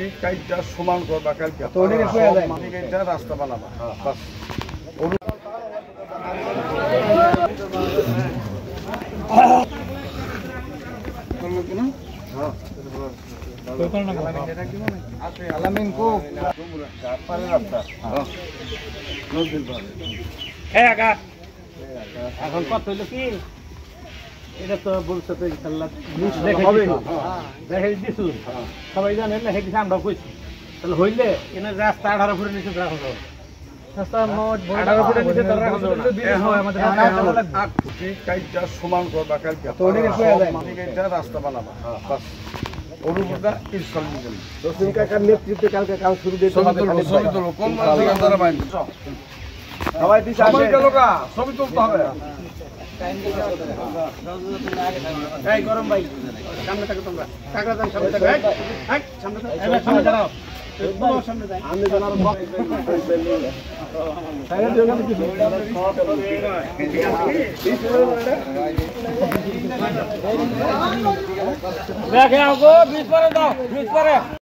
খুঁটি কাইটা সমান করবা কালকে রাস্তা বানাবা এখন কত হইলো কি এটা তো বলছে তো ইনশাআল্লাহ দেখে দিছু সবাই জানেন না হেকি আমরা কইছি তাহলে হইলে এনে রাস্তা 18 ফুটের নিচে রাখা যাবে রাস্তা মোট 18 ফুটের নিচে রাখা যাবে আমাদের খুঁটি কাইটা সমান করবা কালকে রাস্তা বানাবা অনুমোদন ইনস্টল দিবেন দশদিন কাকার নেতৃত্বে কালকে কাজ শুরু দিতে হবে ছবি তুলো কোন মাধ্যমে দ্বারা বাইন সবাই দিছে সবাই গেল গা ছবি তুলতে হবে এই গরম ভাই সামনে থাকো তোমরা কাকা যান সামনে থাকো এই সামনে থাকো এবার সামনে দাঁড়াও তোমার সামনে যাই আমি জানার সাইড দিয়ে গেল কিছু দেখে আগো 20 পরে দাও 20 পরে